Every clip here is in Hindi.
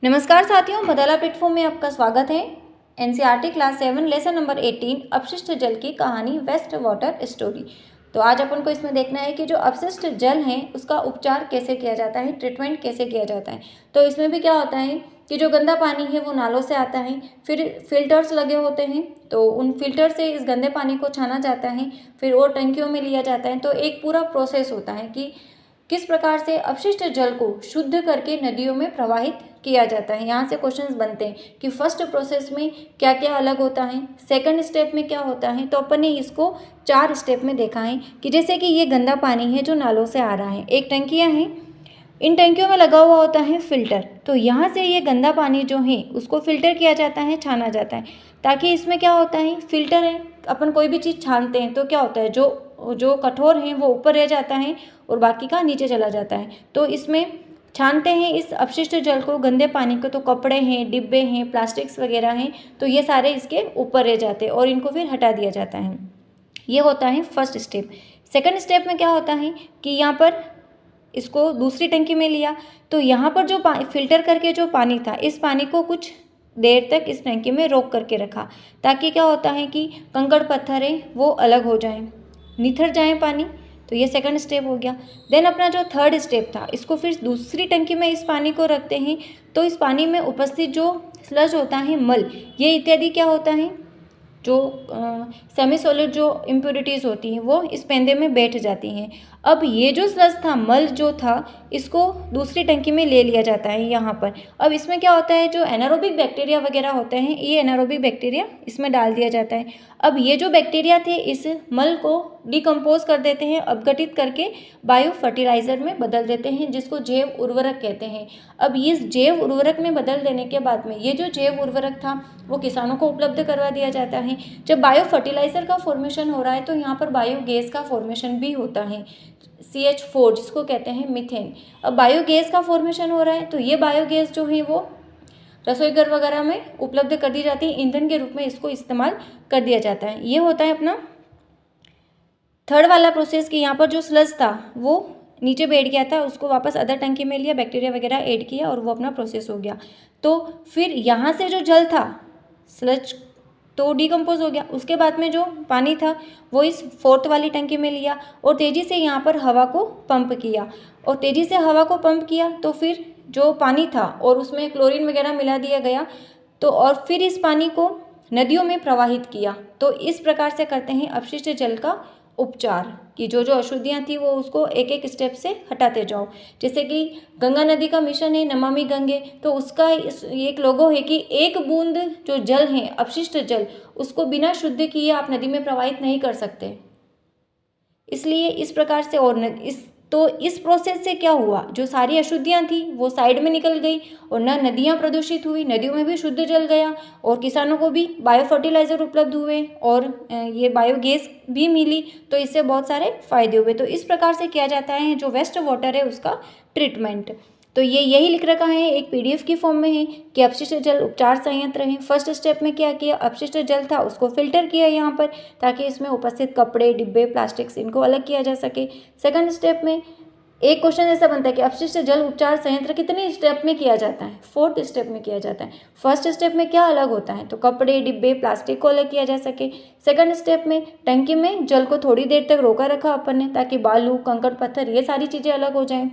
नमस्कार साथियों, बदाला प्लेटफॉर्म में आपका स्वागत है। एनसीईआरटी क्लास 7 लेसन नंबर 18 अपशिष्ट जल की कहानी वेस्ट वाटर स्टोरी। तो आज अपन को इसमें देखना है कि जो अपशिष्ट जल है उसका उपचार कैसे किया जाता है, ट्रीटमेंट कैसे किया जाता है। तो इसमें भी क्या होता है कि जो गंदा पानी है वो नालों से आता है, फिर फिल्टर्स लगे होते हैं, तो उन फिल्टर से इस गंदे पानी को छाना जाता है, फिर और टंकियों में लिया जाता है। तो एक पूरा प्रोसेस होता है कि किस प्रकार से अपशिष्ट जल को शुद्ध करके नदियों में प्रवाहित किया जाता है। यहाँ से क्वेश्चंस बनते हैं कि फर्स्ट प्रोसेस में क्या क्या अलग होता है, सेकंड स्टेप में क्या होता है। तो अपन ने इसको 4 स्टेप में देखा है कि जैसे कि ये गंदा पानी है जो नालों से आ रहा है, एक टंकियाँ हैं, इन टंकियों में लगा हुआ होता है फिल्टर। तो यहाँ से ये गंदा पानी जो है उसको फिल्टर किया जाता है, छाना जाता है, ताकि इसमें क्या होता है, फिल्टर है, अपन कोई भी चीज़ छानते हैं तो क्या होता है, जो कठोर है वो ऊपर रह जाता है और बाकी का नीचे चला जाता है। तो इसमें छानते हैं इस अपशिष्ट जल को, गंदे पानी को, तो कपड़े हैं, डिब्बे हैं, प्लास्टिक्स वगैरह हैं, तो ये सारे इसके ऊपर रह जाते हैं और इनको फिर हटा दिया जाता है। ये होता है फर्स्ट स्टेप। सेकंड स्टेप में क्या होता है कि यहाँ पर इसको दूसरी टंकी में लिया, तो यहाँ पर जो फिल्टर करके जो पानी था, इस पानी को कुछ देर तक इस टंकी में रोक करके रखा, ताकि क्या होता है कि कंकड़ पत्थर है वो अलग हो जाएं, निथर जाएं पानी। तो ये सेकंड स्टेप हो गया। देन अपना जो थर्ड स्टेप था, इसको फिर दूसरी टंकी में इस पानी को रखते हैं, तो इस पानी में उपस्थित जो स्लज होता है, मल, ये इत्यादि क्या होता है, जो सेमी सॉलिड जो इम्प्योरिटीज़ होती हैं वो इस पेंदे में बैठ जाती हैं। अब ये जो स्लज था, मल जो था, इसको दूसरी टंकी में ले लिया जाता है यहाँ पर। अब इसमें क्या होता है, जो एनारोबिक बैक्टीरिया वगैरह होते हैं, ये एनारोबिक बैक्टीरिया इसमें डाल दिया जाता है। अब ये जो बैक्टीरिया थे इस मल को डिकम्पोज कर देते हैं, अपघटित करके बायो फर्टिलाइज़र में बदल देते हैं, जिसको जैव उर्वरक कहते हैं। अब इस जैव उर्वरक में बदल देने के बाद में ये जो जैव उर्वरक था वो किसानों को उपलब्ध करवा दिया जाता है। जब बायो फर्टिलाइज़र का फॉर्मेशन हो रहा है तो यहाँ पर बायोगैस का फॉर्मेशन भी होता है, CH4 जिसको कहते हैं मीथेन। अब बायोगैस का फॉर्मेशन हो रहा है, तो ये बायोगैस जो है वो रसोई घर वगैरह में उपलब्ध कर दी जाती है, ईंधन के रूप में इसको इस्तेमाल कर दिया जाता है। ये होता है अपना थर्ड वाला प्रोसेस कि यहाँ पर जो स्लज था वो नीचे बैठ गया था, उसको वापस अदर टंकी में लिया, बैक्टीरिया वगैरह ऐड किया और वो अपना प्रोसेस हो गया। तो फिर यहाँ से जो जल था, स्लज तो डिकम्पोज हो गया, उसके बाद में जो पानी था वो इस फोर्थ वाली टंकी में लिया और तेज़ी से यहाँ पर हवा को पंप किया, और तेज़ी से हवा को पंप किया तो फिर जो पानी था और उसमें क्लोरीन वगैरह मिला दिया गया, तो और फिर इस पानी को नदियों में प्रवाहित किया। तो इस प्रकार से करते हैं अपशिष्ट जल का उपचार, कि जो जो अशुद्धियाँ थी वो उसको एक एक स्टेप से हटाते जाओ। जैसे कि गंगा नदी का मिशन है नमामि गंगे, तो उसका एक लोगो है कि एक बूंद जो जल है, अपशिष्ट जल, उसको बिना शुद्ध किए आप नदी में प्रवाहित नहीं कर सकते। इसलिए इस प्रकार से इस प्रोसेस से क्या हुआ, जो सारी अशुद्धियाँ थी वो साइड में निकल गई और न नदियाँ प्रदूषित हुई, नदियों में भी शुद्ध जल गया और किसानों को भी बायो फर्टिलाइज़र उपलब्ध हुए और ये बायोगैस भी मिली। तो इससे बहुत सारे फायदे हुए। तो इस प्रकार से किया जाता है जो वेस्ट वाटर है उसका ट्रीटमेंट। तो ये यही लिख रखा है, एक PDF की फॉर्म में है कि अपशिष्ट जल उपचार संयंत्र है। फर्स्ट स्टेप में क्या किया, अपशिष्ट जल था उसको फिल्टर किया यहाँ पर, ताकि इसमें उपस्थित कपड़े, डिब्बे, प्लास्टिक्स, इनको अलग किया जा सके। सेकंड स्टेप में एक क्वेश्चन ऐसा बनता है कि अपशिष्ट जल उपचार संयंत्र कितने स्टेप में किया जाता है, फोर्थ स्टेप में किया जाता है। फर्स्ट स्टेप में क्या अलग होता है, तो कपड़े, डिब्बे, प्लास्टिक को अलग किया जा सके। सेकंड स्टेप में टंकी में जल को थोड़ी देर तक रोका रखा अपन ने, ताकि बालू, कंकड़, पत्थर, ये सारी चीज़ें अलग हो जाएं,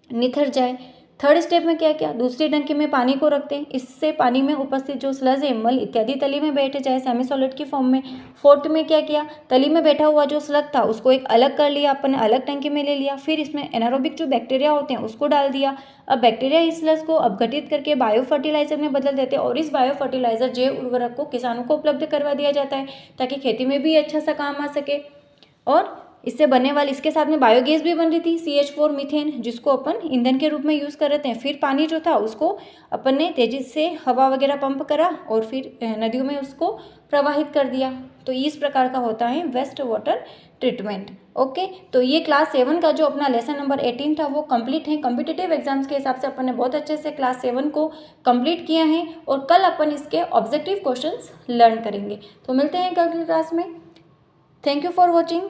निखर जाए। थर्ड स्टेप में क्या किया, दूसरी टंकी में पानी को रखते हैं, इससे पानी में उपस्थित जो स्लज है, मल इत्यादि तली में बैठ जाए सेमी सॉलिड की फॉर्म में। फोर्थ में क्या किया, तली में बैठा हुआ जो स्लग था उसको एक अलग कर लिया, अपन ने अलग टंकी में ले लिया, फिर इसमें एनारोबिक जो बैक्टीरिया होते हैं उसको डाल दिया। अब बैक्टीरिया इस स्लज को अपघटित करके बायो फर्टिलाइजर में बदल देते हैं और इस बायो फर्टिलाइजर जैव उर्वरक को किसानों को उपलब्ध करवा दिया जाता है, ताकि खेती में भी अच्छा सा काम आ सके। और इससे बनने वाली, इसके साथ में बायोगैस भी बन रही थी, CH4 मीथेन, जिसको अपन ईंधन के रूप में यूज़ कर रहे थे। फिर पानी जो था उसको अपन ने तेज़ी से हवा वगैरह पंप करा और फिर नदियों में उसको प्रवाहित कर दिया। तो इस प्रकार का होता है वेस्ट वाटर ट्रीटमेंट। ओके, तो ये क्लास 7 का जो अपना लेसन नंबर 18 था वो कंप्लीट है। कॉम्पिटिटिव एग्जाम्स के हिसाब से अपन ने बहुत अच्छे से क्लास 7 को कंप्लीट किया है और कल अपन इसके ऑब्जेक्टिव क्वेश्चंस लर्न करेंगे। तो मिलते हैं कल की क्लास में। Thank you for watching.